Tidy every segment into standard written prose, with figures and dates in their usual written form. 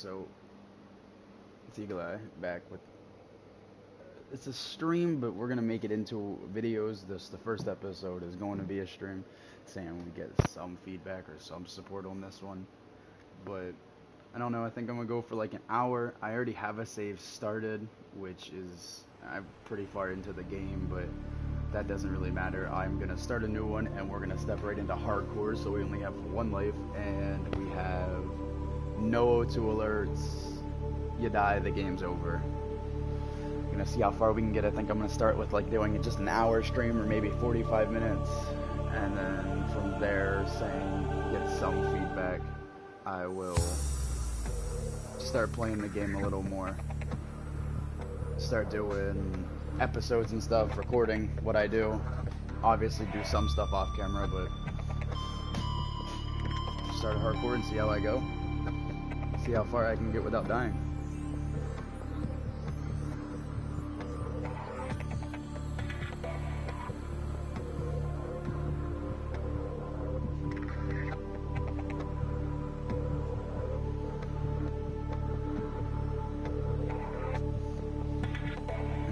So it's Eagle Eye back with. It's a stream, but we're gonna make it into videos. The first episode is going to be a stream, saying we get some feedback or some support on this one. But I don't know. I think I'm gonna go for like an hour. I already have a save started, which is I'm pretty far into the game, but that doesn't really matter. I'm gonna start a new one, and we're gonna step right into hardcore. So we only have one life, and we have no O2 alerts. You die, the game's over. I'm gonna see how far we can get. I think I'm gonna start with like doing just an hour stream or maybe 45 minutes, and then from there, saying get some feedback. I will start playing the game a little more. Start doing episodes and stuff, recording what I do. Obviously do some stuff off camera, but start a hardcore and see how I go. See how far I can get without dying.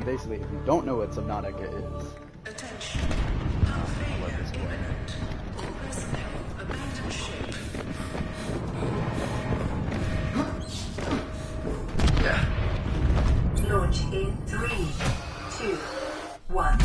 Basically, if you don't know what Subnautica is, attention, power failure imminent. All personnel abandon ship. Launch in 3, 2, 1.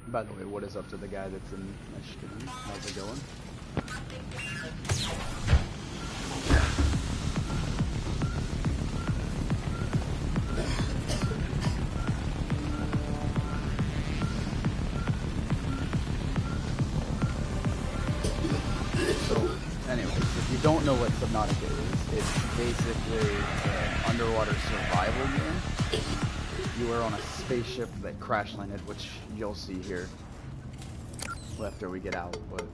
By the way, what is up to the guy that's in my stream? How's it going? So, anyways, if you don't know what Subnautica is, it's basically an underwater survival game. You are on a spaceship that crash landed, which you'll see here after we get out, but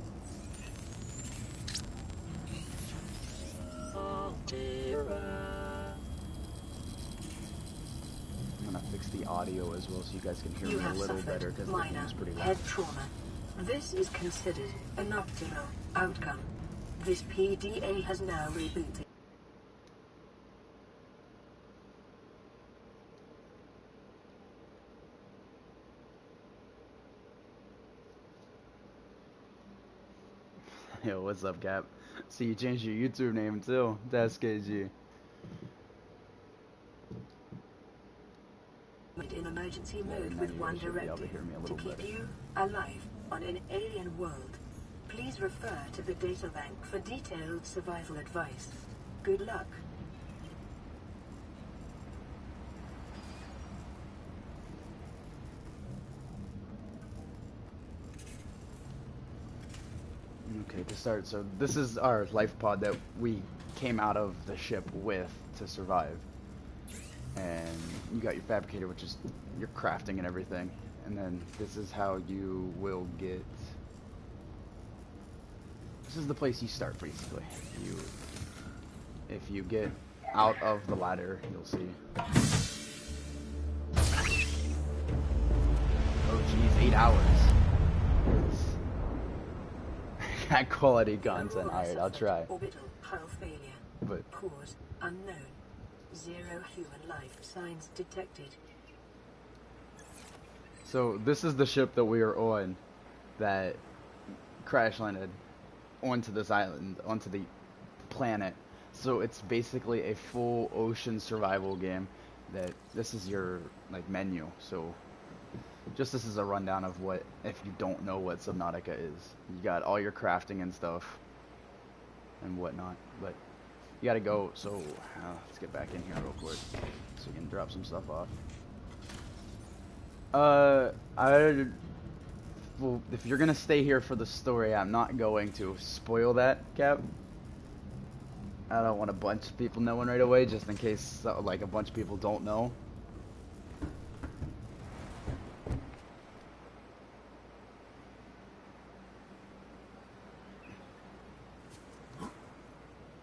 I'm gonna fix the audio as well so you guys can hear me a little better because the game's pretty loud. Head trauma. This is considered an optimal outcome. This PDA has now rebooted. Yo, what's up, Cap? See, you changed your YouTube name too. That's KG. In emergency mode with one directive to keep you alive on an alien world. Please refer to the data bank for detailed survival advice. Good luck. Okay, to start, so this is our life pod that we came out of the ship with to survive. And you got your fabricator, which is your crafting and everything. And then this is how you will get... This is the place you start, basically. If you get out of the ladder, you'll see. Oh geez, 8 hours. Got quality content. Alright, I'll try. Orbital hull failure. But Cause unknown. 0 human life signs detected. so this is the ship that we are on that crash landed onto this island, onto the planet. So it's basically a full ocean survival game. That this is your like menu. So just this is a rundown of what, if you don't know what Subnautica is. You got all your crafting and stuff and whatnot, but you gotta go, so let's get back in here real quick so we can drop some stuff off. Well, if you're gonna stay here for the story, I'm not going to spoil that, Cap. I don't want a bunch of people knowing right away, just in case like a bunch of people don't know.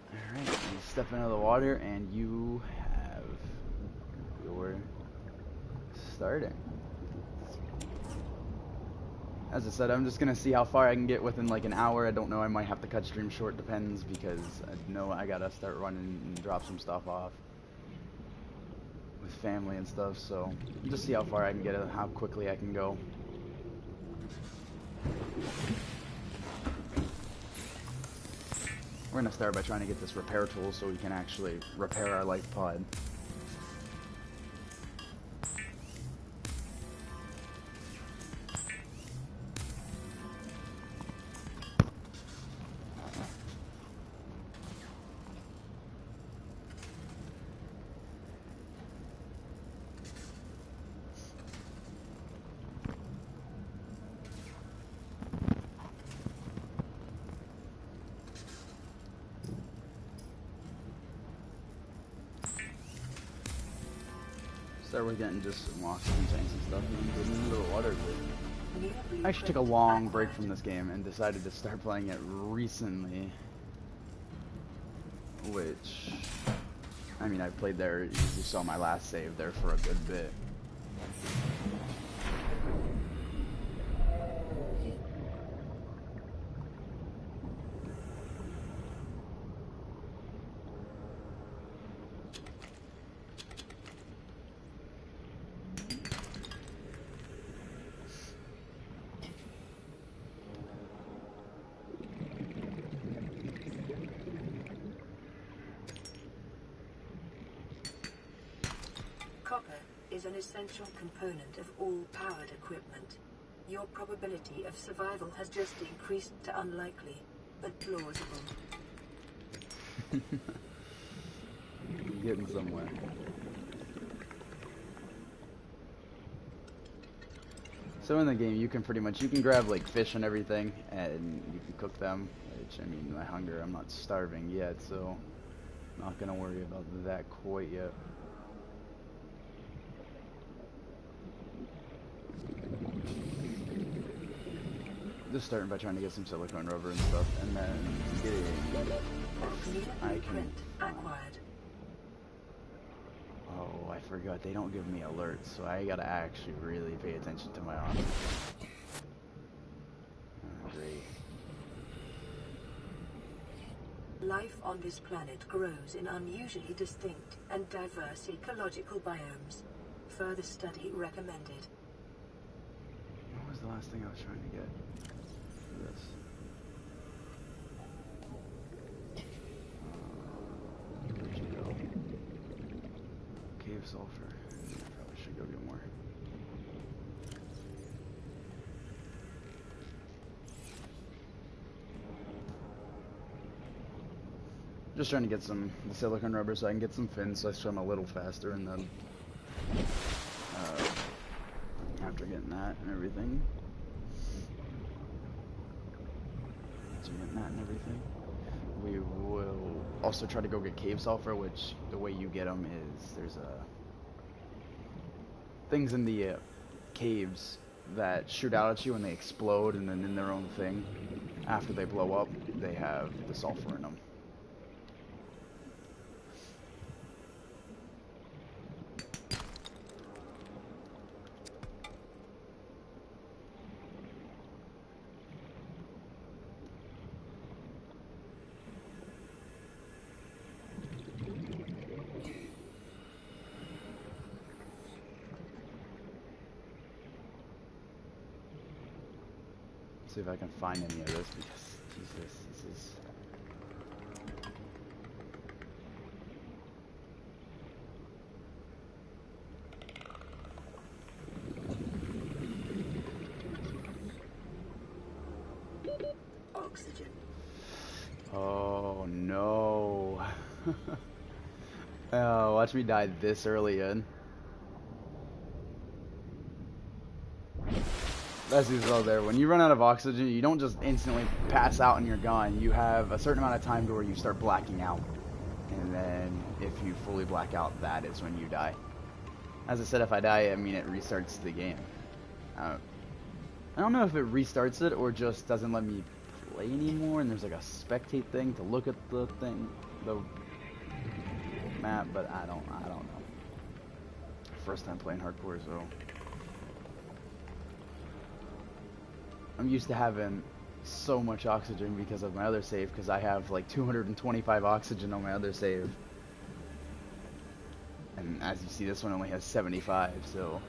Alright, you step into the water and you have your starting. As I said, I'm just gonna see how far I can get within like an hour. I don't know, I might have to cut stream short, depends, because I know I gotta start running and drop some stuff off with family and stuff, so just see how far I can get, how quickly I can go. We're gonna start by trying to get this repair tool so we can actually repair our life pod. Start with getting just some oxygen tanks and stuff and getting into the water. I actually took a long break from this game and decided to start playing it recently. Which, I mean, I played there, you saw my last save there for a good bit. Is an essential component of all powered equipment. Your probability of survival has just increased to unlikely, but plausible. Getting somewhere. So in the game, you can pretty much, you can grab like fish and everything, and you can cook them, which, I mean, my hunger, I'm not starving yet, so not gonna worry about that quite yet. Just starting by trying to get some silicone rubber and stuff, and then I can. Oh, I forgot. They don't give me alerts, so I gotta actually really pay attention to my oxygen. Oh, great. Life on this planet grows in unusually distinct and diverse ecological biomes. Further study recommended. What was the last thing I was trying to get? This. Where'd you go? Cave sulfur. I probably should go get more. Just trying to get some silicone rubber so I can get some fins so I swim a little faster, and then after getting that and everything. We will also try to go get cave sulfur, which the way you get them is there's things in the caves that shoot out at you and they explode, and then in their own thing, after they blow up, they have the sulfur in them. See if I can find any of this, because Jesus, this is oxygen. Oh no. Oh, watch me die this early in. That's as well there. When you run out of oxygen, you don't just instantly pass out and you're gone. You have a certain amount of time to where you start blacking out. and then if you fully black out, that is when you die. As I said, if I die, I mean it restarts the game. I don't know if it restarts it or just doesn't let me play anymore, and there's like a spectate thing to look at the map, but I don't know. First time playing hardcore, so I'm used to having so much oxygen because of my other save, because I have like 225 oxygen on my other save. And as you see, this one only has 75, so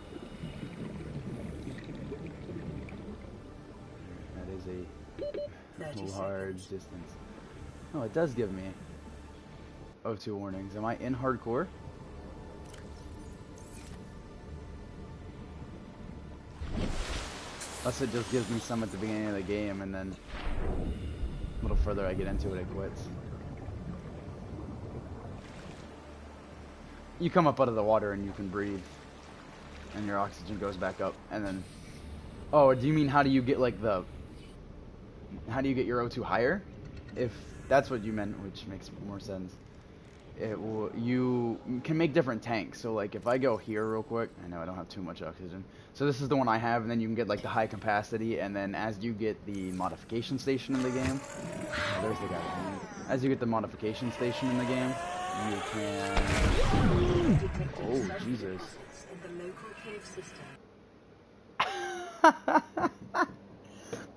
that is a large distance. Oh, it does give me O2 warnings. Am I in hardcore? Unless it just gives me some at the beginning of the game, and then a little further I get into it, it quits. You come up out of the water and you can breathe, and your oxygen goes back up, and then... Oh, do you mean how do you get like how do you get your O2 higher? If that's what you meant, which makes more sense. You can make different tanks. So like if I go here real quick, I know I don't have too much oxygen. So this is the one I have, and then you can get like the high capacity, and then as you get the modification station in the game, oh, there's the guy. As you get the modification station in the game, you can... Oh, Jesus.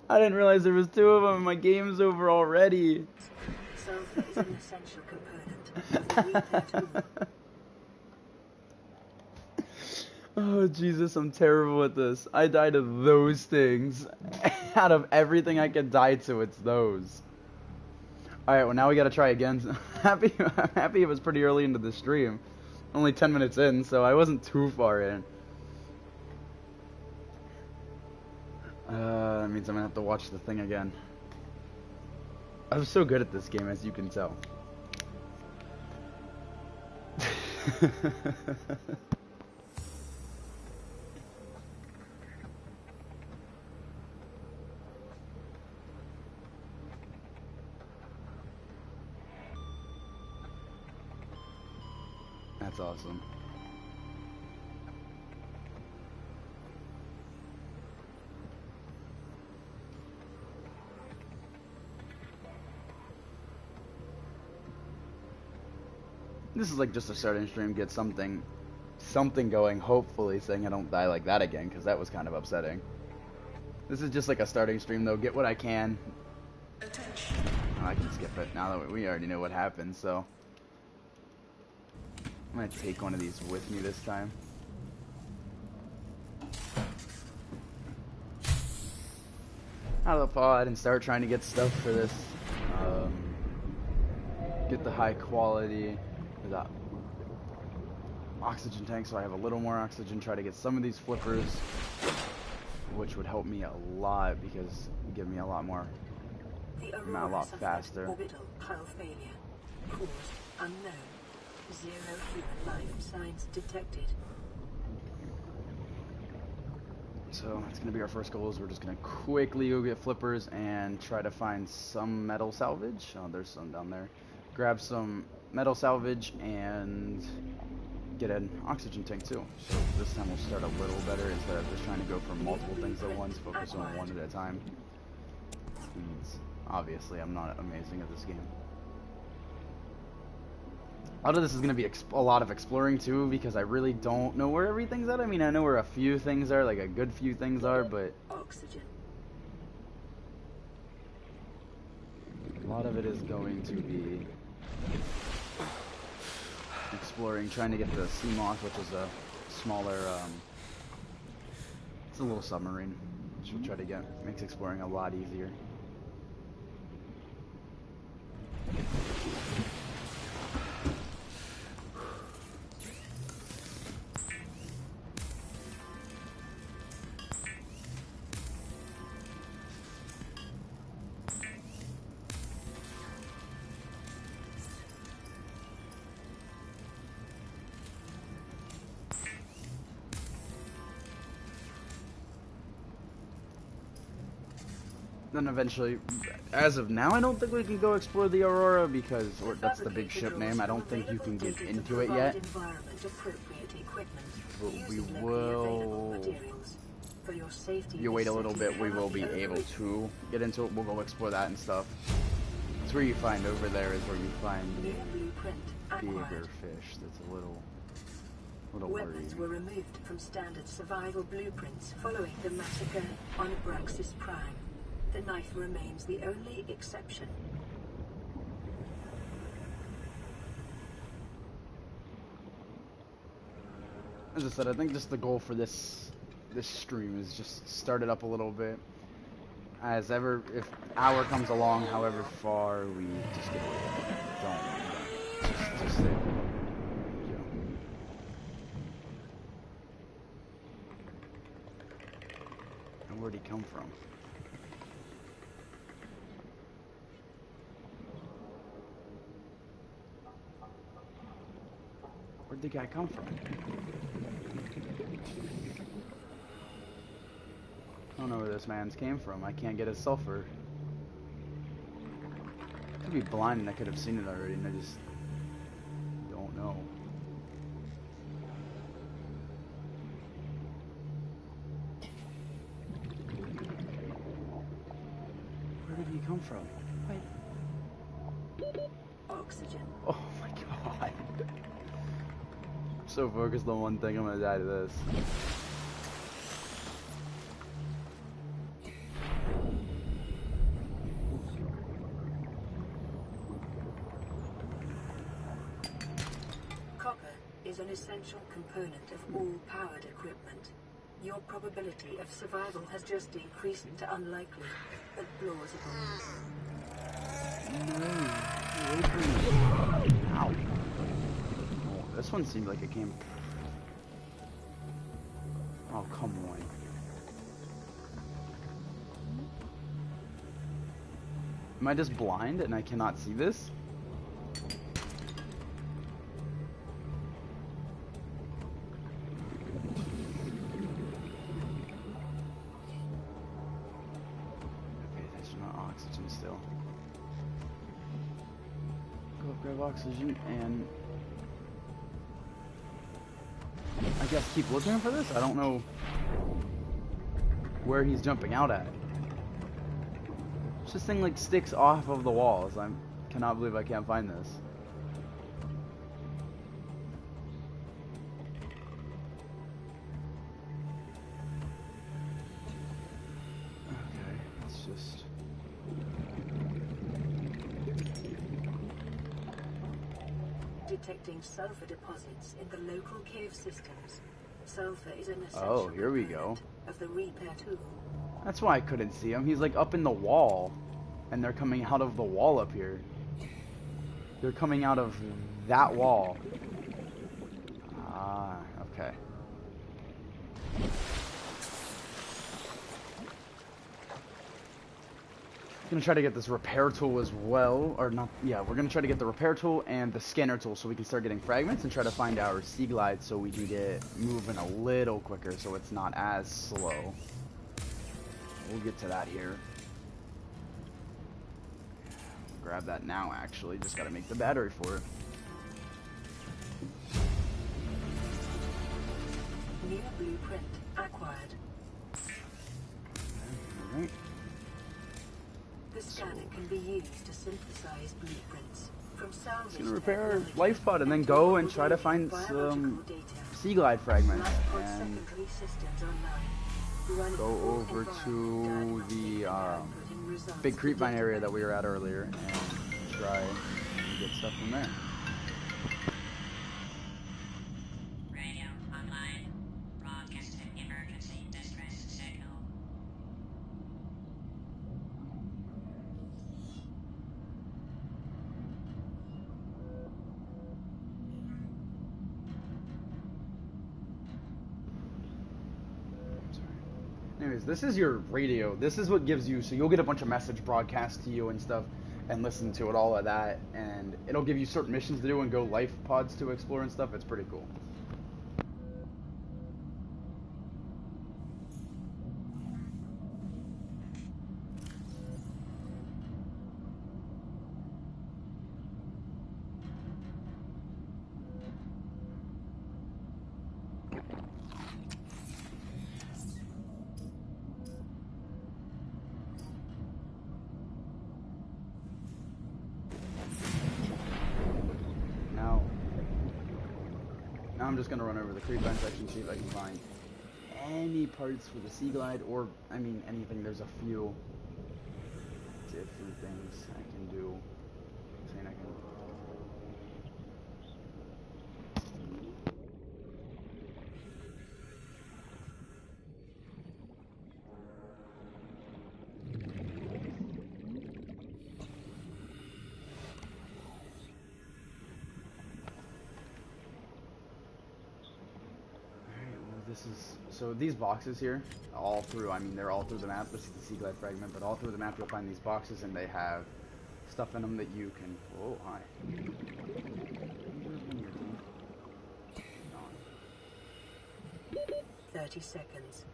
I didn't realize there was two of them, and my game's over already. Sulfur is an essential component of the repair tool. Oh, Jesus, I'm terrible at this. I died to those things. Out of everything I could die to, it's those. Alright, well, now we gotta try again. I'm happy it was pretty early into the stream. Only 10 minutes in, so I wasn't too far in. That means I'm gonna have to watch the thing again. I'm so good at this game, as you can tell. That's awesome. This is like just a starting stream, get something going, hopefully, saying I don't die like that again, because that was kind of upsetting. This is just like a starting stream, though. Get what I can. Attention. Oh, I can skip it now that we already know what happened, so I'm gonna take one of these with me this time. Out of the pod and start trying to get stuff for this. Get the high quality, the oxygen tank, so I have a little more oxygen. Try to get some of these flippers, which would help me a lot because it would give me a lot more, a lot faster. Orbital hull failure. Cause unknown. 0 human life signs detected. So that's gonna be our first goal. Is we're just gonna quickly go get flippers and try to find some metal salvage. Oh, there's some down there. Grab some metal salvage and get an oxygen tank too. So this time we'll start a little better instead of just trying to go for multiple things at once. Focus on one at a time. Which means obviously I'm not amazing at this game. A lot of this is going to be a lot of exploring too, because I really don't know where everything's at. I mean, I know where a few things are, like a good few things are, but Oxygen. a lot of it is going to be exploring, trying to get the sea moth, which is a smaller, it's a little submarine, which we'll try to get. Makes exploring a lot easier. then eventually, as of now, I don't think we can go explore the Aurora because, or that's the big ship name. I don't think you can get into it yet. But we will. If you wait a little bit, we will be able to get into it. We'll go explore that and stuff. It's where you find over there is where you find the bigger fish. That's a little Weapons were removed from standard survival blueprints following the massacre on Abraxas Prime. The knife remains the only exception. As I said, I think just the goal for this stream is just start it up a little bit. If hour comes along, however far, we just get away. Don't. Just stay. And where'd he come from? Where'd the guy come from? I don't know where this man's came from. I can't get his sulfur. I could be blind and I could have seen it already and I just don't know. Where did he come from? Wait. Oxygen. Oh my god. I'm so focused on one thing, I'm gonna die to this. Is an essential component of all powered equipment. Your probability of survival has just increased to unlikely, but plausible. Ow. Oh, this one seemed like it came... Oh, come on. Am I just blind and I cannot see this? Oxygen and I guess keep looking for this. I don't know where he's jumping out at. This thing like sticks off of the walls. I cannot believe I can't find this. Okay, let's just... Detecting sulfur deposits in the local cave systems. Sulfur is an essential here we go. Of the repair tool. That's why I couldn't see him. He's like up in the wall, and they're coming out of the wall up here. They're coming out of that wall. Ah, okay. Gonna try to get this repair tool as well, or not, yeah, we're gonna try to get the repair tool and the scanner tool so we can start getting fragments and try to find our sea glide so we can get moving a little quicker so it's not as slow. We'll get to that here. Grab that now, actually, just gotta make the battery for it. New blueprint acquired. Alright. The scanner can be used to synthesize blueprints from salvage. Gonna repair our life pod and then go and try to find some sea glide fragments and go over to the big creep mine area that we were at earlier and try and get stuff from there. Radio online. Broadcasting emergency distress signal. Anyways, this is your radio. This is what gives you, so you'll get a bunch of message broadcast to you and stuff, and listen to it, all of that, and it'll give you certain missions to do and go life pods to explore and stuff. It's pretty cool. I'm just gonna run over the creep vent section, see if I can find any parts for the Sea Glide, or I mean anything. There's a few different things I can do. Saying I can. This is, so these boxes here, all through, I mean, they're all through the map. This is the Sea Glide fragment, but all through the map you'll find these boxes, and they have stuff in them that you can, oh, hi. 30 seconds.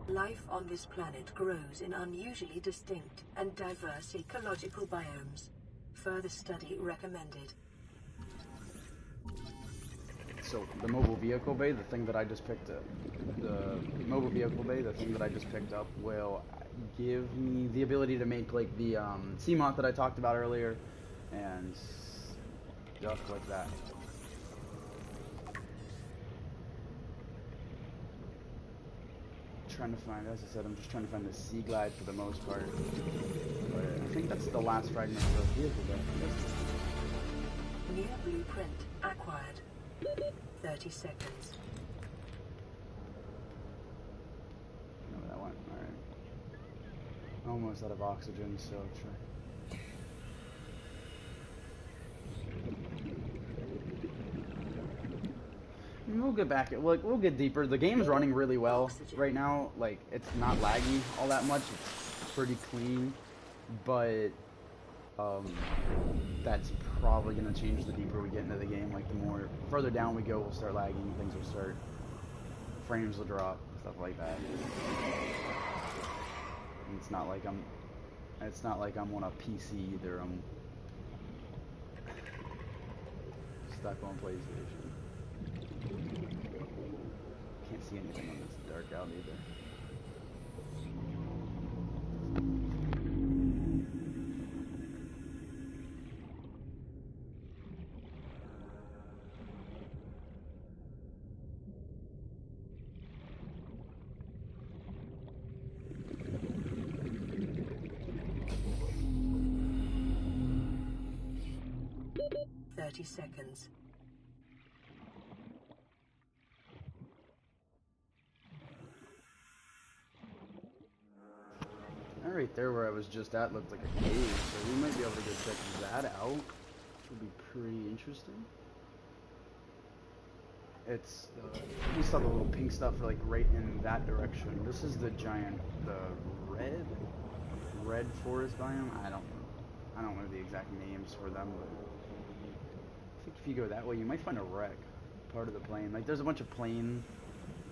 Life on this planet grows in unusually distinct and diverse ecological biomes. Further study recommended. So the mobile vehicle bay, the thing that I just picked up, the mobile vehicle bay, the thing that I just picked up will give me the ability to make like the sea moth that I talked about earlier, and stuff like that. Trying to find, as I said, I'm just trying to find the Sea Glide for the most part. But I think that's the last fragment of the vehicle bay. New blueprint acquired. 30 seconds. No, that one. Alright. Almost out of oxygen, so try. We'll get back. We'll get deeper. The game's running really well right now. Like, it's not laggy all that much. It's pretty clean, but that's probably gonna change the deeper we get into the game. Like, the more further down we go, we'll start lagging. Things will start. Frames will drop. Stuff like that. And it's not like I'm. It's not like I'm on a PC either. I'm stuck on PlayStation. Can't see anything when it's dark out either. Seconds. Alright, there where I was just at looked like a cave, so we might be able to go check that out, which would be pretty interesting. It's, we saw the little pink stuff like right in that direction. This is the giant, the red forest biome. I don't know the exact names for them, but I think if you go that way, you might find a wreck, part of the plane. Like, there's a bunch of plane,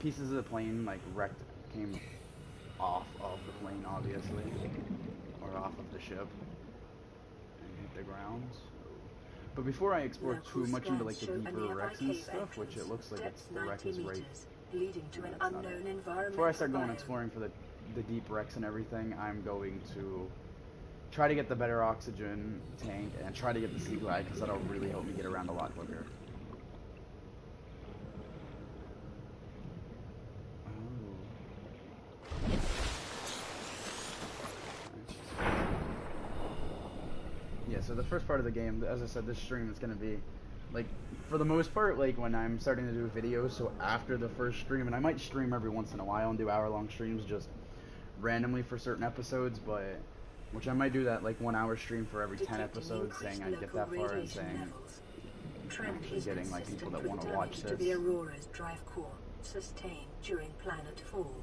pieces of the plane, like, wrecked, came off of the plane, obviously, or off of the ship, and hit the ground. So. But before I explore too much into, like, the deeper wrecks and stuff, which it looks like it's, the wreck is right, leading to an unknown environment. Before I start going exploring for the deep wrecks and everything, I'm going to try to get the better oxygen tank and try to get the Sea Glide, because that'll really help me get around a lot quicker. Yeah, so the first part of the game, as I said, this stream is going to be, like, for the most part, like, when I'm starting to do videos, so after the first stream, and I might stream every once in a while and do hour-long streams just randomly for certain episodes, but, which I might do that, like, 1 hour stream for every 10 episodes, saying I'd get that far, and saying, actually getting, like, people that want to watch this. The Aurora's drive core sustained during planet fall.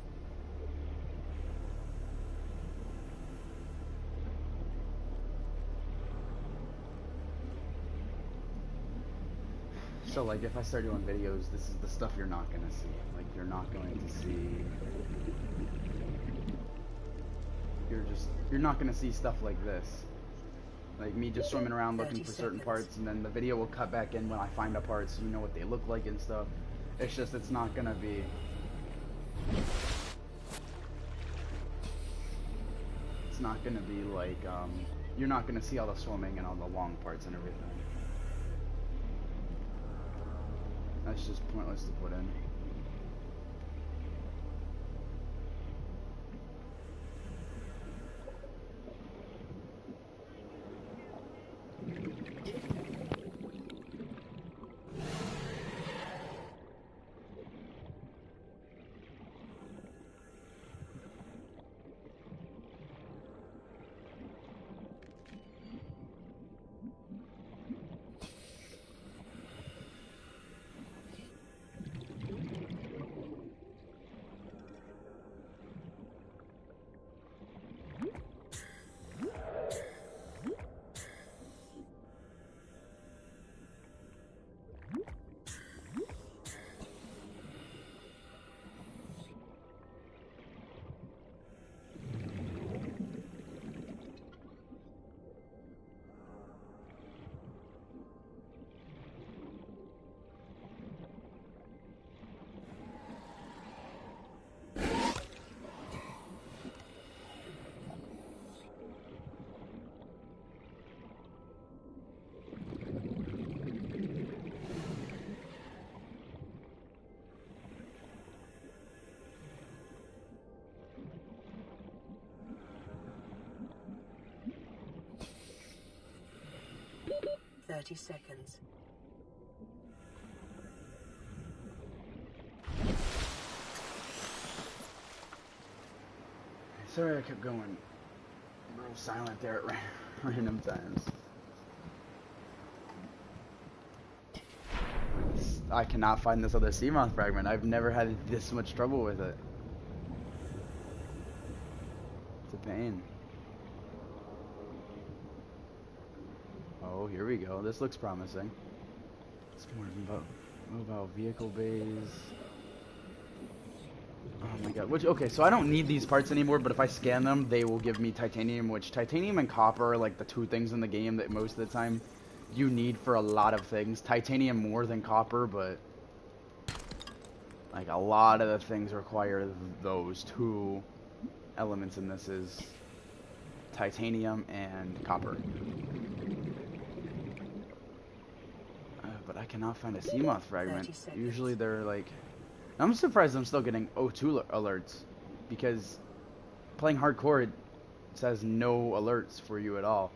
So, like, if I start doing videos, this is the stuff you're not going to see. Like, you're not going to see... You're not going to see stuff like this. Like me just swimming around looking 30 for certain seconds. parts, and then the video will cut back in when I find a part, so you know what they look like and stuff. It's just, it's not gonna be... It's not gonna be like, you're not gonna see all the swimming and all the long parts and everything. That's just pointless to put in. Thirty seconds. Sorry I kept going real silent there at random times. I cannot find this other sea moth fragment. I've never had this much trouble with it. It's a pain. Oh, here we go. This looks promising. It's more about mobile vehicle bays. Oh my god. Okay, so I don't need these parts anymore, but if I scan them, they will give me titanium, which titanium and copper are like the two things in the game that most of the time you need for a lot of things. Titanium more than copper, but like a lot of the things require those two elements in this is titanium and copper. But I cannot find a sea moth fragment. Usually they're like... I'm surprised I'm still getting O2 alerts, because playing hardcore it says no alerts for you at all.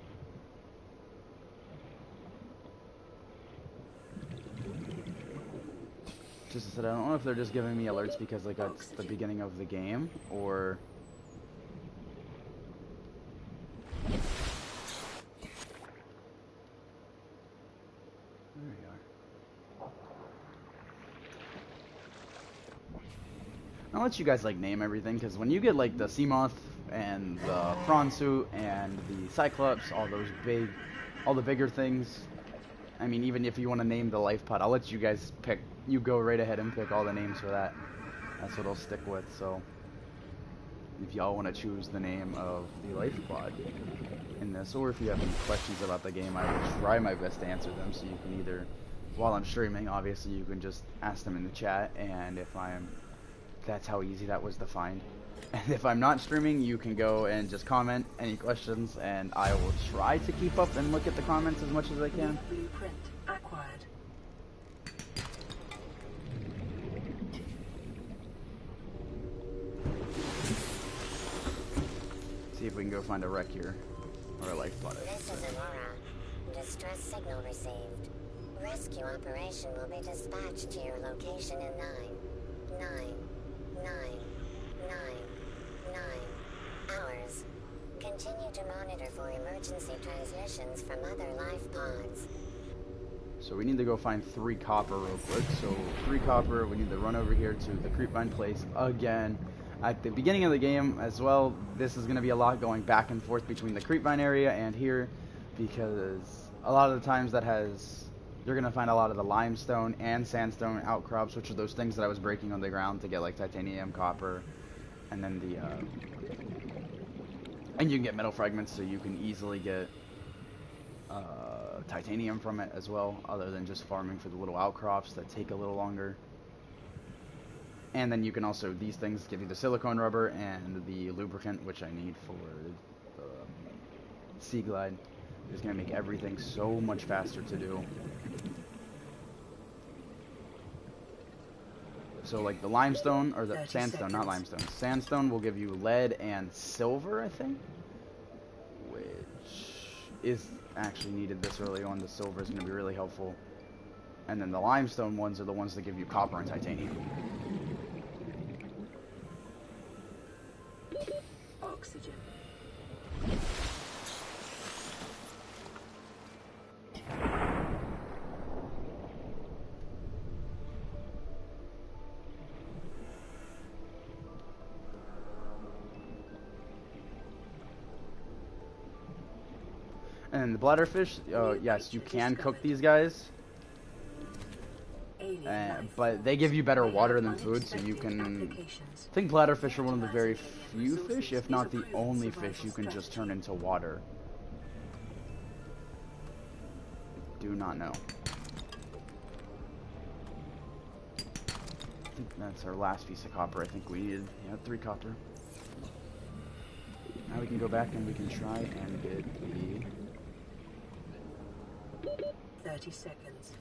Just I said, I don't know if they're just giving me alerts because like it's the beginning of the game, or... I'll let you guys like name everything, because when you get like the sea moth and the prawn suit and the cyclops, all the bigger things, I mean, even if you want to name the life pod, I'll let you guys pick. You go right ahead and pick all the names for that. That's what I'll stick with. So if y'all want to choose the name of the life pod in this, or if you have any questions about the game, I will try my best to answer them. So you can either, while I'm streaming, obviously you can just ask them in the chat, and that's how easy that was to find. And if I'm not streaming, you can go and just comment any questions, and I will try to keep up and look at the comments as much as I can. Blueprint acquired. See if we can go find a wreck here, or a life pod. This is Aurora. Distress signal received. Rescue operation will be dispatched to your location in 9 hours. Continue to monitor for emergency transmissions from other life pods. So we need to go find 3 copper real quick. So 3 copper, we need to run over here to the creepvine place again. At the beginning of the game as well, this is going to be a lot going back and forth between the creepvine area and here, because a lot of the times you're going to find a lot of the limestone and sandstone outcrops, which are those things that I was breaking on the ground to get like titanium, copper, and then and you can get metal fragments, so you can easily get titanium from it as well, other than just farming for the little outcrops that take a little longer. And then you can also, these things give you the silicone rubber and the lubricant, which I need for the Sea Glide. It's going to make everything so much faster to do. So like the limestone, or the sandstone, not limestone. Sandstone will give you lead and silver, I think, which is actually needed this early on. The silver is going to be really helpful. And then the limestone ones are the ones that give you copper and titanium. Oxygen. And the bladderfish, yes, you can cook these guys, but they give you better water than food, so you can... I think bladderfish are one of the very few fish, if not the only fish, you can just turn into water. Do not know. I think that's our last piece of copper. I think we needed, 3 copper. Now we can go back and we can try and get the... 30 seconds.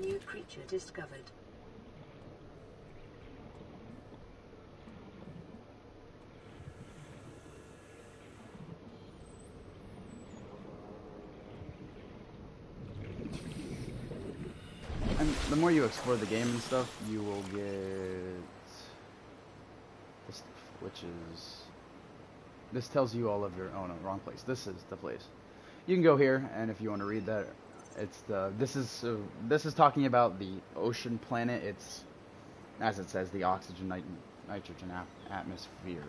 New creature discovered. And the more you explore the game and stuff, you will get this stuff, which is... This tells you all of your... Oh no, wrong place. This is the place. You can go here, and if you want to read that, it's the... This is talking about the ocean planet. It's, as it says, the oxygen nitrogen atmosphere.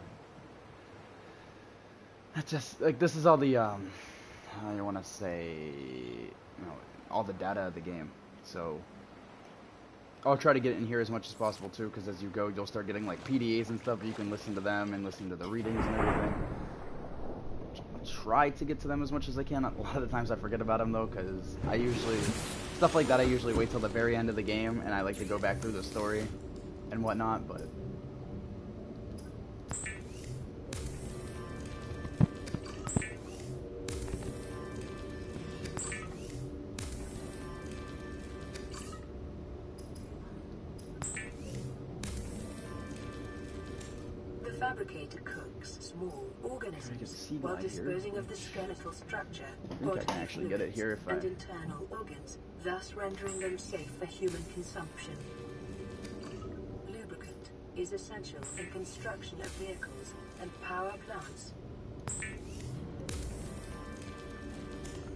That's just like, this is all the how do you want to say, all the data of the game. So I'll try to get it in here as much as possible too, because as you go, you'll start getting like PDAs and stuff. You can listen to them and listen to the readings and everything. I'll try to get to them as much as I can. A lot of the times I forget about them though, because I usually, stuff like that, I usually wait till the very end of the game, and I like to go back through the story and whatnot, but... Fabricator cooks small organisms while disposing of the skeletal structure, I can actually get it here if and internal organs, thus rendering them safe for human consumption. Lubricant is essential in construction of vehicles and power plants.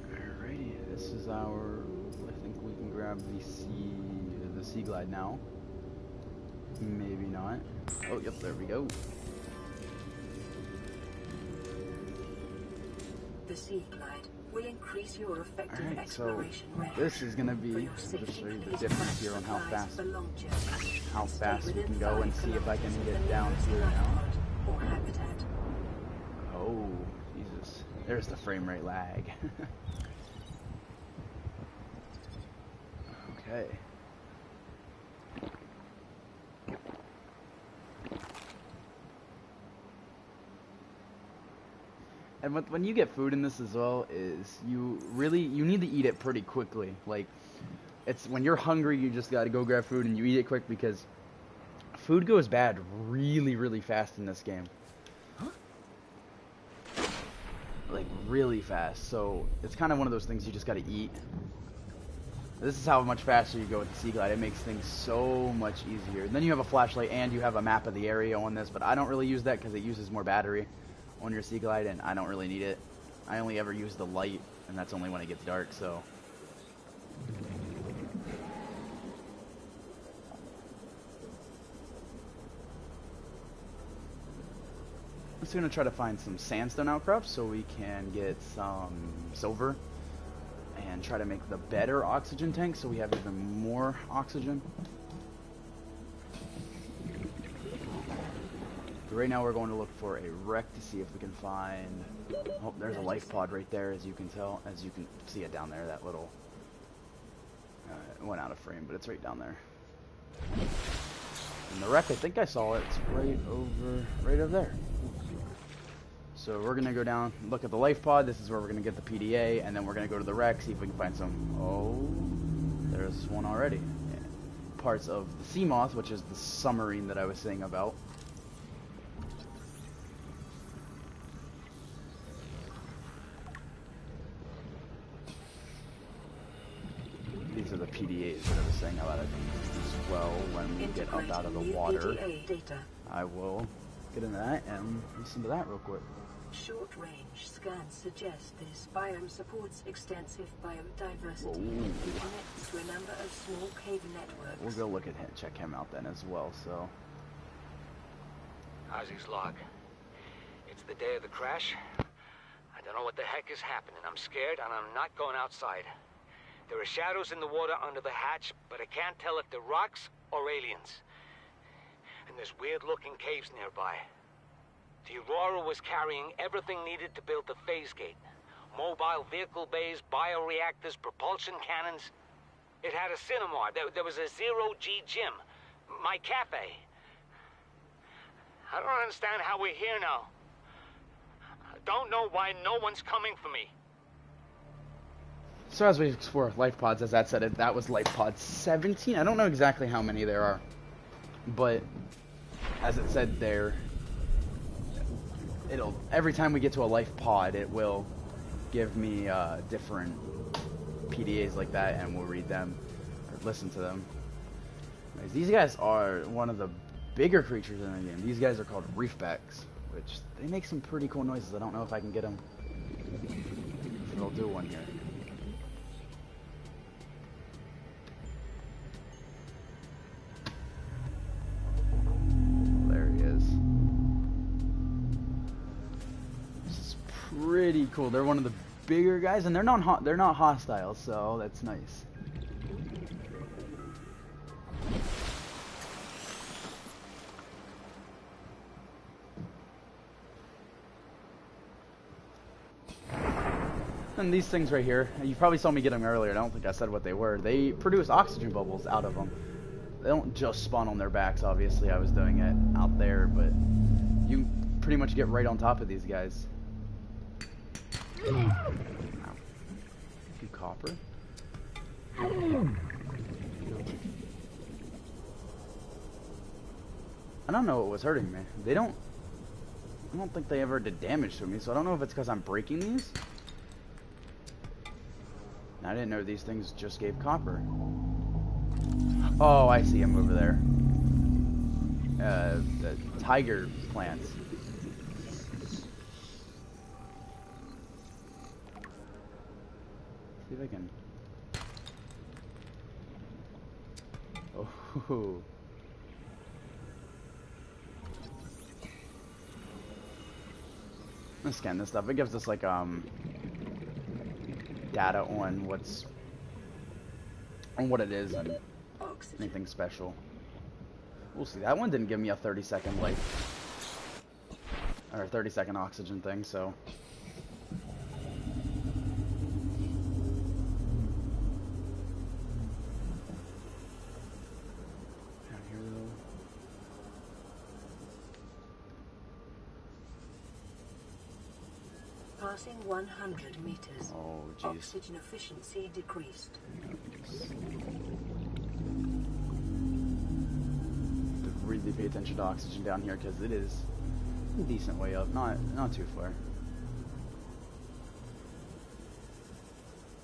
Alrighty, this is our... I think we can grab the Sea Glide now. Maybe not. Oh, yep, there we go. The Sea Glide will increase your effective exploration range. This is going to be, I'll just show you the difference here on how fast we can go, and see if I can get down here now. Oh, Jesus. There's the frame rate lag. Okay. And when you get food in this as well, is you need to eat it pretty quickly. Like, it's when you're hungry, you just gotta go grab food and you eat it quick, because food goes bad really, really fast in this game. Like, really fast. So it's kind of one of those things you just gotta eat. This is how much faster you go with the Sea Glide. It makes things so much easier. And then you have a flashlight and you have a map of the area on this, but I don't really use that because it uses more battery on your Sea Glide, and I don't really need it. I only ever use the light, and that's only when it gets dark, so... I'm just going to try to find some sandstone outcrops so we can get some silver, and try to make the better oxygen tank so we have even more oxygen. So right now we're going to look for a wreck to see if we can find... Oh, there's a life pod right there, as you can tell. As you can see it down there, that little... it went out of frame, but it's right down there. And the wreck, I think I saw it. It's right over there. So we're going to go down, look at the life pod. This is where we're going to get the PDA, and then we're going to go to the wreck, see if we can find some... Oh, there's one already. Yeah. Parts of the Seamoth, which is the submarine that I was saying about. These are the PDAs that I was saying about it as well. When we get up out of the water, I will get into that and listen to that real quick. Short-range scans suggest this biome supports extensive biodiversity and connects to a number of small cave networks. We'll go look at him, check him out then as well. So, Ozzy's log. It's the day of the crash. I don't know what the heck is happening. I'm scared and I'm not going outside. There are shadows in the water under the hatch, but I can't tell if they're rocks or aliens. And there's weird-looking caves nearby. The Aurora was carrying everything needed to build the phase gate. Mobile vehicle bays, bioreactors, propulsion cannons. It had a cinema. There was a zero-G gym. My cafe. I don't understand how we're here now. I don't know why no one's coming for me. So as we explore life pods, as that said, that was life pod 17. I don't know exactly how many there are, but as it said there, every time we get to a life pod, it will give me different PDAs like that, and we'll read them or listen to them. These guys are one of the bigger creatures in the game. These guys are called reefbacks, which they make some pretty cool noises. I don't know if I can get them. If it'll do one here. Pretty cool. They're one of the bigger guys, and they're not hostile, so that's nice. And these things right here, you probably saw me get them earlier. I don't think I said what they were. They produce oxygen bubbles out of them. They don't just spawn on their backs, obviously. I was doing it out there, but you pretty much get right on top of these guys. Wow. Do copper. I don't know what was hurting me. I don't think they ever did damage to me, so I don't know if it's because I'm breaking these. I didn't know these things just gave copper. Oh, I see them over there. The tiger plants. See if I can. Oh. Let's scan this stuff. It gives us like data on what it is and anything special. We'll see. That one didn't give me a 30-second life or a 30-second oxygen thing, so. Passing 100 meters. Oh, jeez. Oxygen efficiency decreased. Really pay attention to oxygen down here because it is a decent way up, not too far.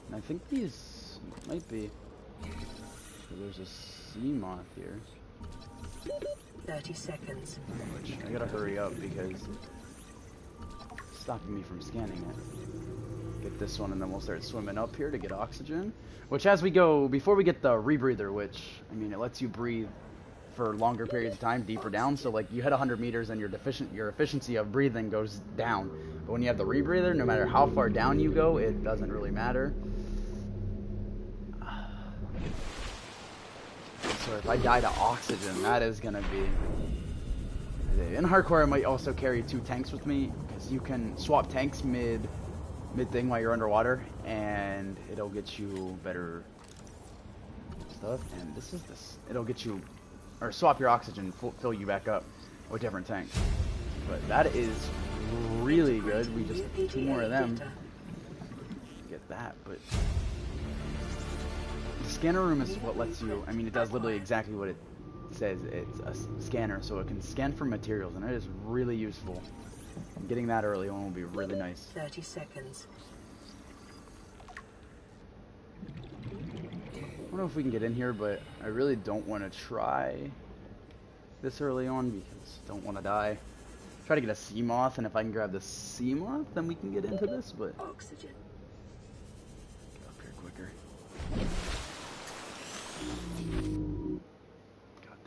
And I think these might be. So there's a sea moth here. 30 seconds. Which I gotta hurry up because it's stopping me from scanning it. Get this one and then we'll start swimming up here to get oxygen. Which as we go, before we get the rebreather, which, I mean, it lets you breathe for longer periods of time, deeper down. So like you hit 100 meters and your efficiency of breathing goes down. But when you have the rebreather, no matter how far down you go, it doesn't really matter. So if I die to oxygen, that is gonna be In hardcore, I might also carry 2 tanks with me, because you can swap tanks mid thing while you're underwater, and it'll get you better stuff. And it'll get you, or swap your oxygen, fill you back up with different tanks. But that is really good. We just have 2 more of them. Get that, but the scanner room is what lets you. I mean, it does literally exactly what it says. It's a scanner, so it can scan for materials, and it is really useful. Getting that early on will be really nice. 30 seconds. I don't know if we can get in here, but I really don't want to try this early on because I don't want to die. Try to get a sea moth, and if I can grab the sea moth, then we can get into this. But Oxygen. get up here quicker. God.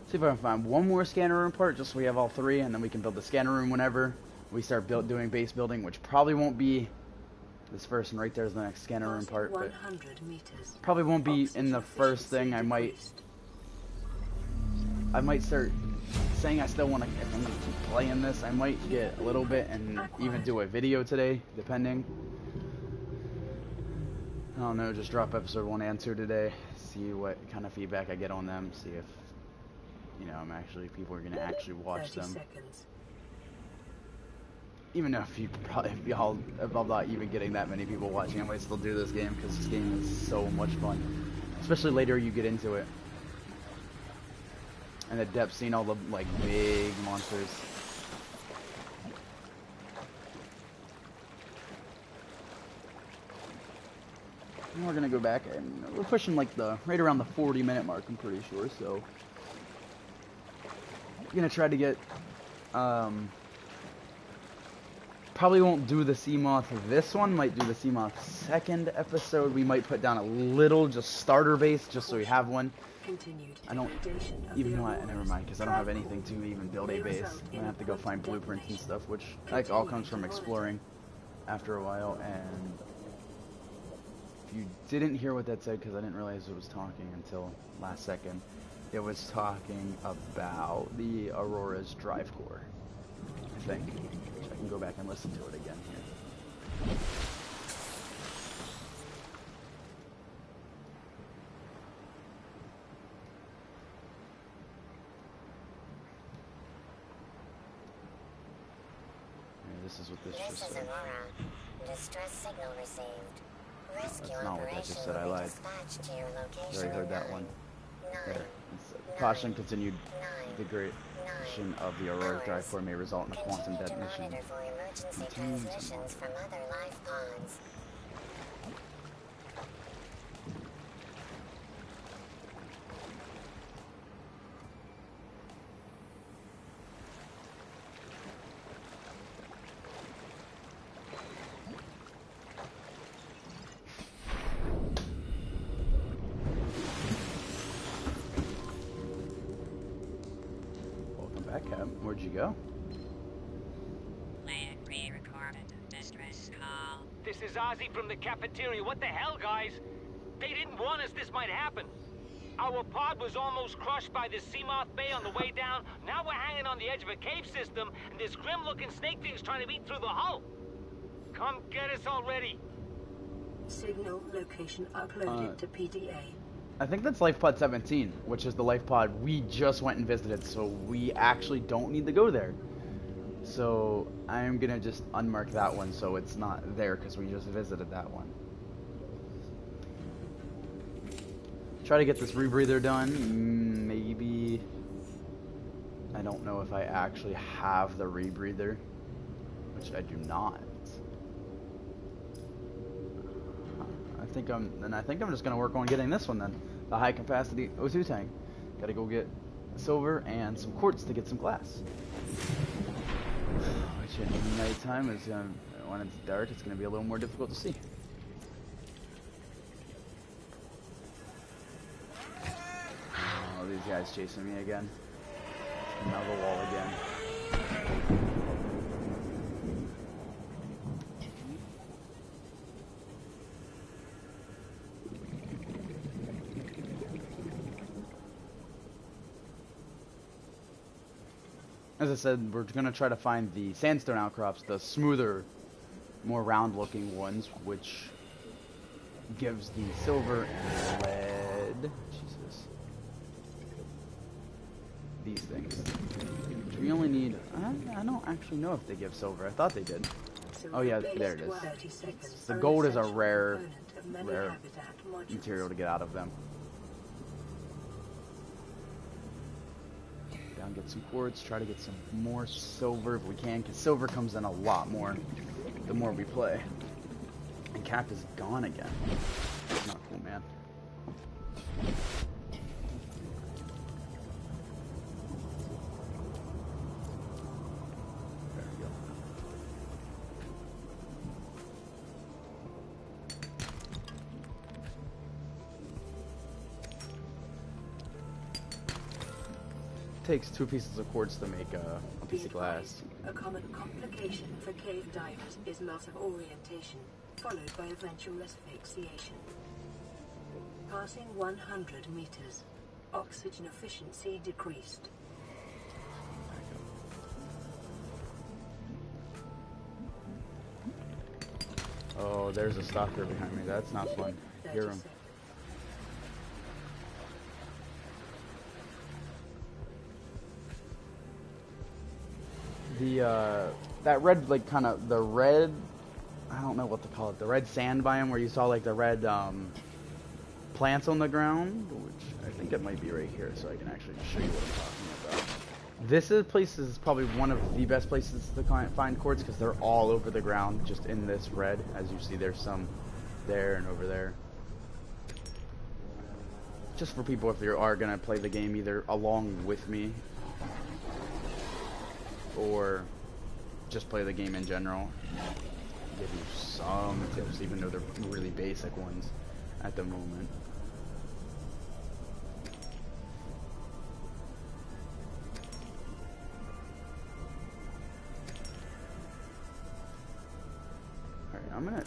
See if I can find one more scanner room part, just so we have all 3, and then we can build the scanner room whenever we start doing base building, which probably won't be this first one. Right there is the next scanner room part, but 100 meters. probably won't be in the first thing. I might start saying I still want to, if I'm going to keep playing this, I might get a little bit and even do a video today, depending. I don't know, just drop episode 1 and 2 today, see what kind of feedback I get on them, see if, you know, people are going to actually watch them. Seconds. Even though if I'm not even getting that many people watching, I might still do this game, because this game is so much fun. Especially later you get into it. And the depth, seeing all the, like, big monsters. And we're gonna go back, and we're pushing, like, right around the 40-minute mark, I'm pretty sure, so. I'm gonna try to get, probably won't do the Seamoth this one, might do the Seamoth second episode. We might put down a little, just starter base, just so we have one. I don't even know, never mind, because I don't have anything to even build a base. I'm gonna have to go find blueprints and stuff, which, like, all comes from exploring after a while. And if you didn't hear what that said, because I didn't realize it was talking until last second, it was talking about the Aurora's drive core, I think. I can go back and listen to it again here. This is what this just This is said. Aurora. Distress signal received. Rescue That's not what that operation just said. I will be lied. dispatched to your I location already heard in that one. 9, There. 9, Caution, continued 9, degradation of the Aurora drive core may result in a quantum Continue to detonation. monitor for emergency Continue to transmissions from other life pods. Welcome back, Cap. Where'd you go? Land re-recorded distress call. This is Ozzy from the cafeteria. What the hell, guys? They didn't warn us this might happen. Our pod was almost crushed by this Seamoth Bay on the way down. Now we're hanging on the edge of a cave system, and this grim-looking snake thing's trying to eat through the hull. Come get us already. Signal location uploaded to PDA. I think that's Life Pod 17, which is the life pod we just went and visited, so we actually don't need to go there. So I'm gonna just unmark that one so it's not there, because we just visited that one. Try to get this rebreather done. Maybe. I don't know if I actually have the rebreather, which I do not. I think I'm just gonna work on getting this one then. The high capacity O2 tank. Gotta go get silver and some quartz to get some glass. Which at nighttime is when it's dark, it's gonna be a little more difficult to see. Oh, these guys chasing me again. Another wall again. As I said, we're gonna try to find the sandstone outcrops, the smoother, more round-looking ones, which gives the silver and lead. Jesus. These things. We only need. I don't actually know if they give silver. I thought they did. Oh yeah, there it is. The gold is a rare material to get out of them. Get down, get some quartz. Try to get some more silver if we can, because silver comes in a lot more the more we play. And Cap is gone again. That's not cool, man. Takes 2 pieces of quartz to make a piece of glass. A common complication for cave divers is loss of orientation, followed by eventual asphyxiation. Passing 100 meters, oxygen efficiency decreased. Oh, there's a stalker behind me. That's not fun. Hear him. That red, like, kind of, the red, I don't know what to call it, the red sand biome where you saw, like, the red, plants on the ground, which I think it might be right here, so I can actually show you what I'm talking about. This place is probably one of the best places to find quartz, because they're all over the ground, just in this red. As you see, there's some there and over there. Just for people if they are going to play the game either along with me, or just play the game in general. Give you some tips, even though they're really basic ones at the moment. Alright, I'm gonna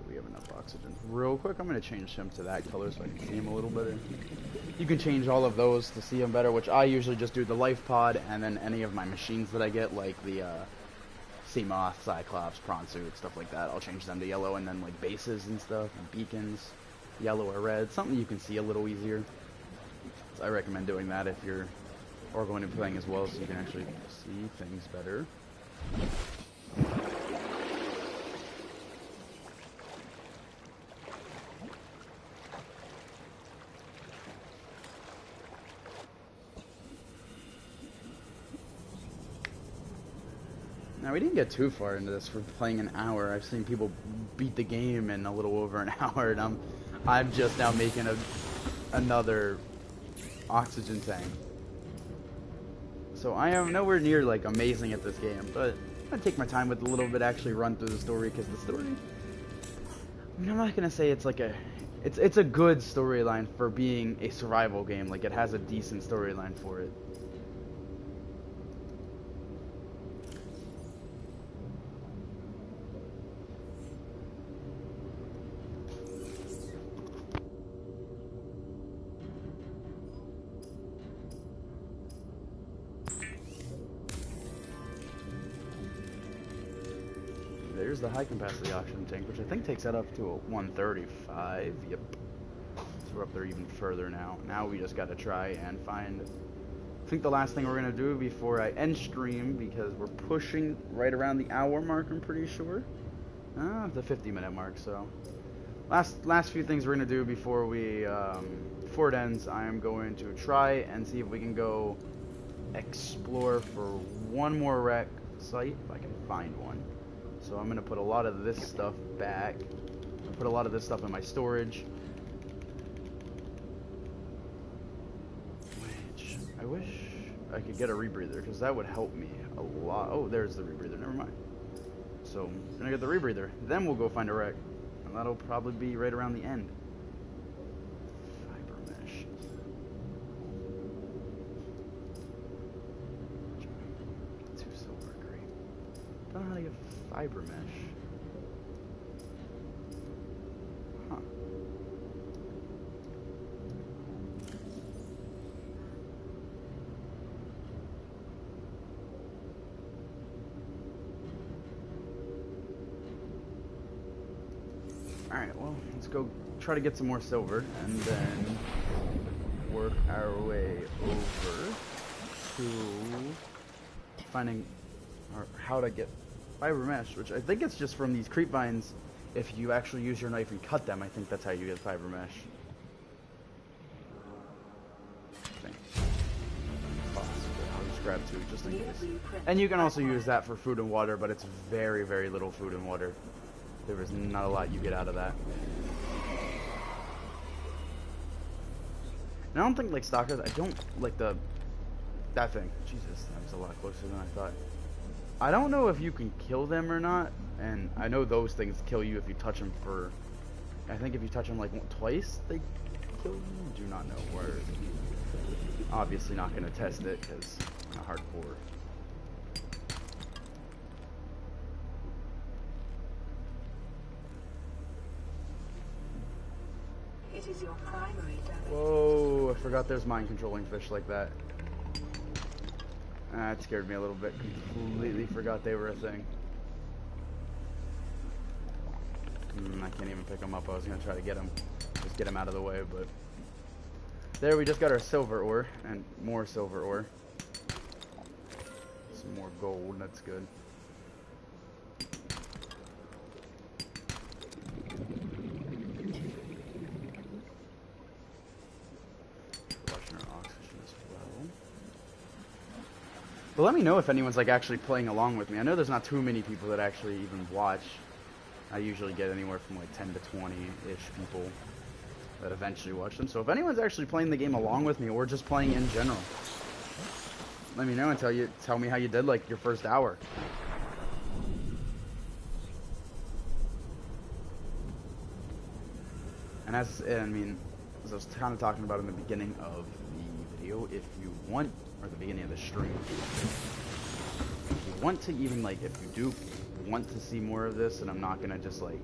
we have enough oxygen. Real quick, I'm gonna change him to that color so I can see him a little better. You can change all of those to see them better, which I usually just do the life pod, and then any of my machines that I get, like the sea moth, cyclops, prawn suit, stuff like that, I'll change them to yellow, and then like bases and stuff, and beacons, yellow or red, something you can see a little easier. So I recommend doing that if you're going to be playing as well, so you can actually see things better. Now, we didn't get too far into this for playing an hour. I've seen people beat the game in a little over an hour, and I'm just now making another oxygen tank. So I am nowhere near like amazing at this game, but I'm gonna take my time with a little bit, actually run through the story, because the story, I mean, I'm not gonna say it's like it's a good storyline for being a survival game. Like, it has a decent storyline for it. There's the high capacity oxygen tank, which I think takes that up to a 135. Yep. So we're up there even further now. Now we just got to try and find, I think the last thing we're going to do before I end stream, because we're pushing right around the hour mark, I'm pretty sure. The 50-minute mark, so. Last few things we're going to do before before it ends, I am going to try and see if we can go explore for one more wreck site, if I can find one. So I'm going to put a lot of this stuff back. Put a lot of this stuff in my storage. Which, I wish I could get a rebreather, because that would help me a lot. Oh, there's the rebreather. Never mind. So, I'm going to get the rebreather. Then we'll go find a wreck. And that'll probably be right around the end. Fiber mesh. 2 silver, great. Don't know how to get fiber mesh. Huh. Alright, well, let's go try to get some more silver, and then work our way over to finding how to get fiber mesh, which I think it's just from these creep vines. If you actually use your knife and cut them, I think that's how you get fiber mesh. I think. Possible. I'll just grab two just in case. And you can also use that for food and water, but it's very, very little food and water. There is not a lot you get out of that. And I don't think like stalkers, I don't like that thing. Jesus, that was a lot closer than I thought. I don't know if you can kill them or not, and I know those things kill you if you touch them for, I think if you touch them like twice, they kill you. Do not know. We're obviously not going to test it because I'm not hardcore. It is your primary direct. Whoa, I forgot there's mind controlling fish like that. That scared me a little bit. Completely forgot they were a thing. I can't even pick them up. I was going to try to get them. Just get them out of the way, but... There, we just got our silver ore. And more silver ore. Some more gold. That's good. But let me know if anyone's like actually playing along with me. I know there's not too many people that actually even watch. I usually get anywhere from like 10 to 20-ish people that eventually watch them. So if anyone's actually playing the game along with me or just playing in general, let me know and tell me how you did like your first hour. And as I was kind of talking about in the beginning of the video, if you want, or the beginning of the stream, if you want to even like, if you do want to see more of this, and I'm not gonna just like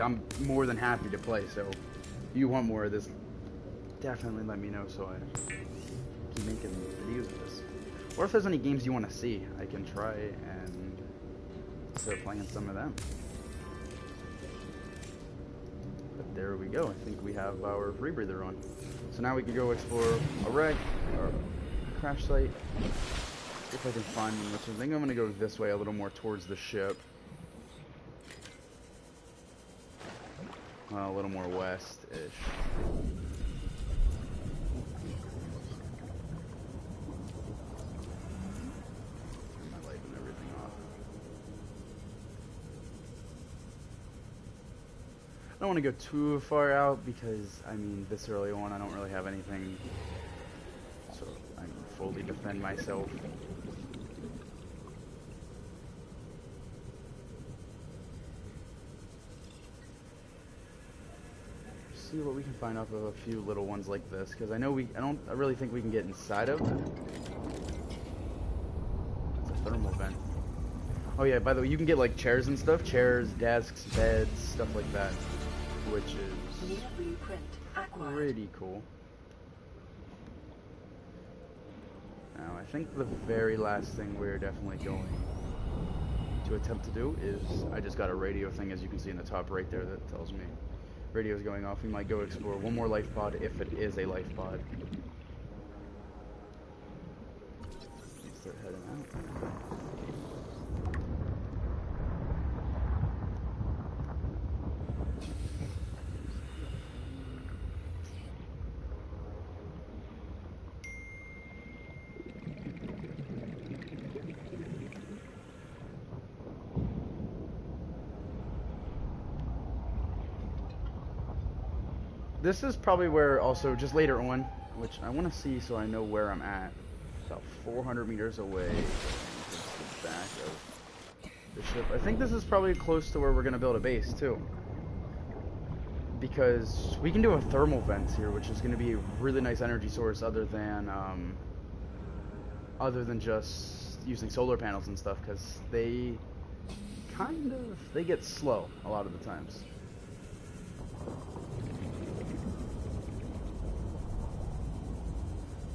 I'm more than happy to play, so if you want more of this, definitely let me know so I keep making videos of this. Or if there's any games you want to see, I can try and start playing some of them. But there we go. I think we have our rebreather on. So now we can go explore a wreck, or a crash site. If I can find one, which I think I'm going to go this way a little more towards the ship. A little more west-ish. Turn my light and everything off. I don't want to go too far out because, this early on I don't really have anything so I can fully defend myself. See what we can find off of a few little ones like this, because I know I really think we can get inside of it. It's a thermal vent. Oh yeah, by the way, you can get like chairs and stuff, chairs, desks, beds, stuff like that, which is pretty cool. Now I think the very last thing we're definitely going to attempt to do is, I just got a radio thing, as you can see in the top right there, that tells me radio's going off. We might go explore one more life pod if it is a life pod. Let's start heading out. This is probably where also, just later on, which I want to see so I know where I'm at. About 400 meters away from the back of the ship. I think this is probably close to where we're going to build a base too. Because we can do a thermal vent here, which is going to be a really nice energy source other than just using solar panels and stuff, because they get slow a lot of the times.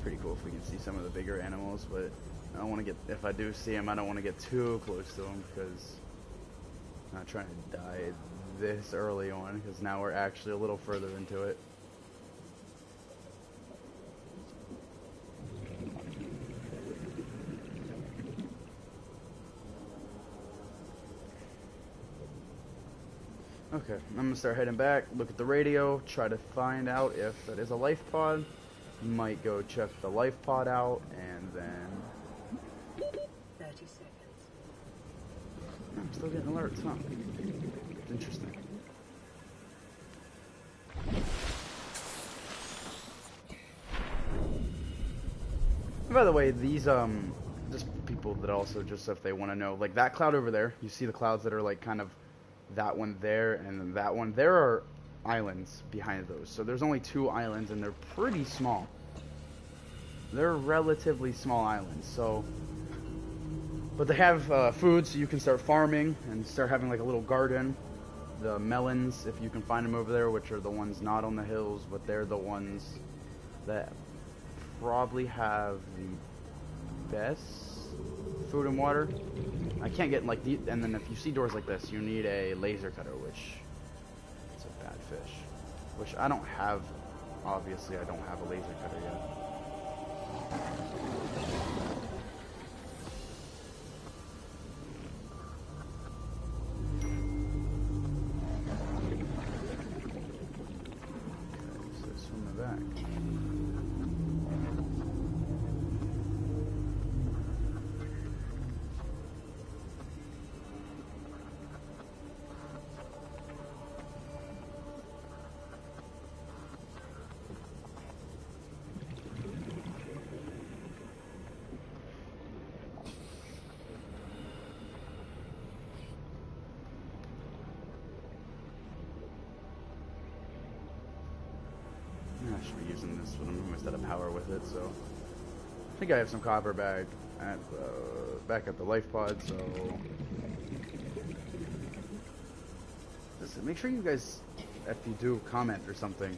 Pretty cool if we can see some of the bigger animals, but I don't want to get, if I do see them, I don't want to get too close to them because Not trying to die this early on, because now we're actually a little further into it. Okay, I'm gonna start heading back, look at the radio, try to find out if that is a life pod. Might go check the life pod out, and then... 30 seconds. I'm still getting alerts, huh? Interesting. By the way, these, just people that also, just if they want to know, like that cloud over there, you see the clouds that are like kind of that one there and then that one, there are islands behind those. So there's only 2 islands and they're pretty small. They're relatively small islands, so, but they have food, so you can start farming and start having like a little garden. The melons, if you can find them over there, which are the ones not on the hills, but they're the ones that probably have the best food and water. I can't get like the, and then if you see doors like this, you need a laser cutter, which it's a bad fish, which I don't have. Obviously, I don't have a laser cutter yet. I should be using this when I'm almost out of power with it, so I think I have some copper back at the life pod, so listen, make sure you guys, if you do comment or something,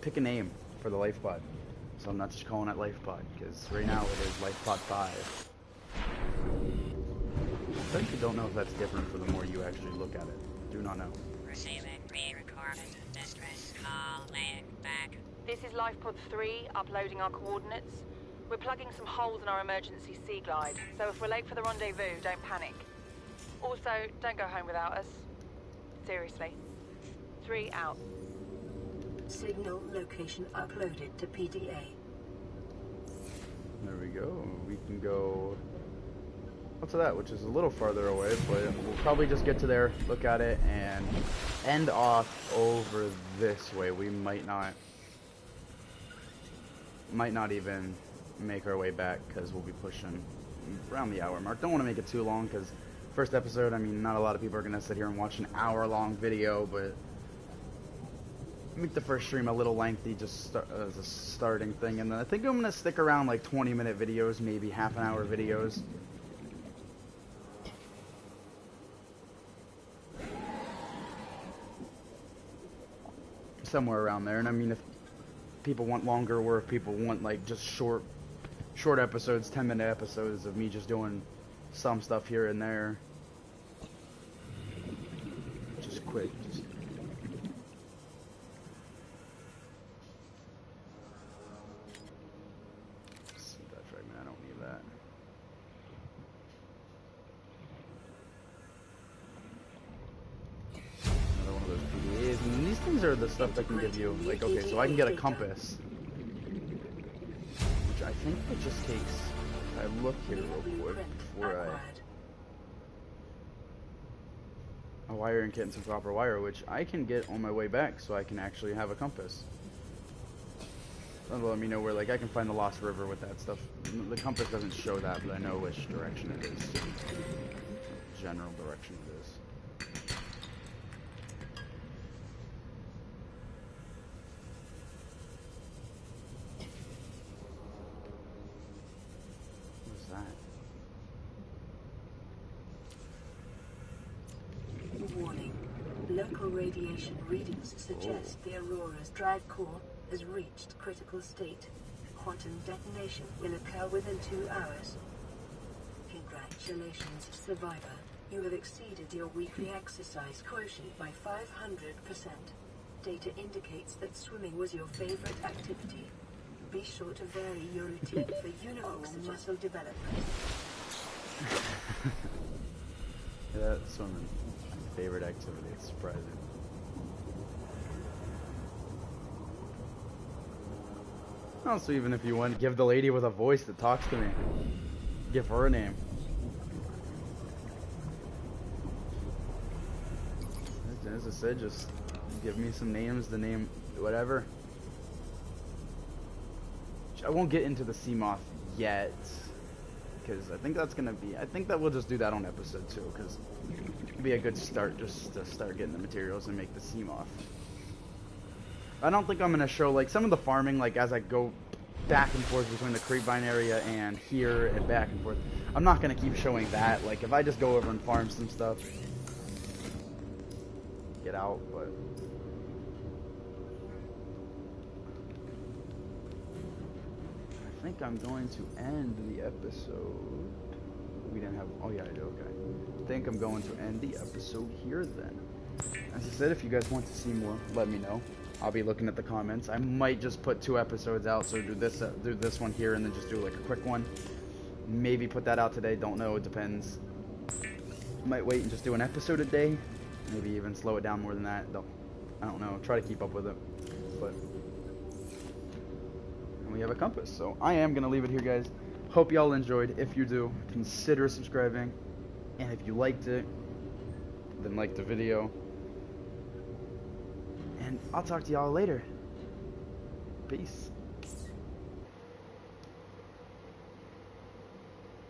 pick a name for the life pod, so I'm not just calling it life pod, because right now it is life pod 5. I actually don't know if that's different for the more you actually look at it. Do not know. Receiving pre-recorded distress call, laying back. This is LifePod 3, uploading our coordinates. We're plugging some holes in our emergency sea glide, so if we're late for the rendezvous, don't panic. Also, don't go home without us. Seriously. 3 out. Signal location uploaded to PDA. There we go. We can go up to that, which is a little farther away, but we'll probably just get to there, look at it, and end off over this way. We might not even make our way back because we'll be pushing around the hour mark. Don't want to make it too long because first episode, I mean, not a lot of people are going to sit here and watch an hour-long video, but make the first stream a little lengthy just as a starting thing, and then I think I'm going to stick around like 20-minute videos, maybe half-an-hour videos. Somewhere around there. And I mean, if people want longer, or if people want like just short episodes, 10-minute episodes of me just doing some stuff here and there, just quick, just see that fragment. I don't need that. Another one of those PDAs, and these things are the stuff that can give you, like, okay, so I can get a compass, which I think it just takes, if I look here real quick before a wire and kit and some copper wire, which I can get on my way back, so I can actually have a compass. That'll let me know where, like, I can find the Lost River with that stuff. The compass doesn't show that, but I know which direction it is. General direction it is. Warning. Local radiation readings suggest the Aurora's drive core has reached critical state. Quantum detonation will occur within 2 hours. Congratulations, survivor. You have exceeded your weekly exercise quotient by 500%. Data indicates that swimming was your favorite activity. Be sure to vary your routine for uniform muscle development. Yeah, swimming. My favorite activity. It's surprising. Also, even if you want, give the lady with a voice that talks to me. Give her a name. As I said, just give me some names, the name, whatever. I won't get into the sea moth yet, because I think that's gonna be, I think that we'll just do that on episode 2, because it'd be a good start just to start getting the materials and make the sea moth. I don't think I'm gonna show like some of the farming, like as I go back and forth between the creepvine area and here and back and forth. I'm not gonna keep showing that. Like if I just go over and farm some stuff, get out. But I think I'm going to end the episode. We didn't have. Oh yeah, I do. Okay. I think I'm going to end the episode here then. As I said, if you guys want to see more, let me know. I'll be looking at the comments. I might just put 2 episodes out, so do this one here, and then just do like a quick one. Maybe put that out today. Don't know. It depends. Might wait and just do an episode a day. Maybe even slow it down more than that. Though I don't know. Try to keep up with it. But and we have a compass, so I am gonna leave it here, guys. Hope y'all enjoyed. If you do, consider subscribing, and if you liked it, then like the video. And I'll talk to y'all later. Peace.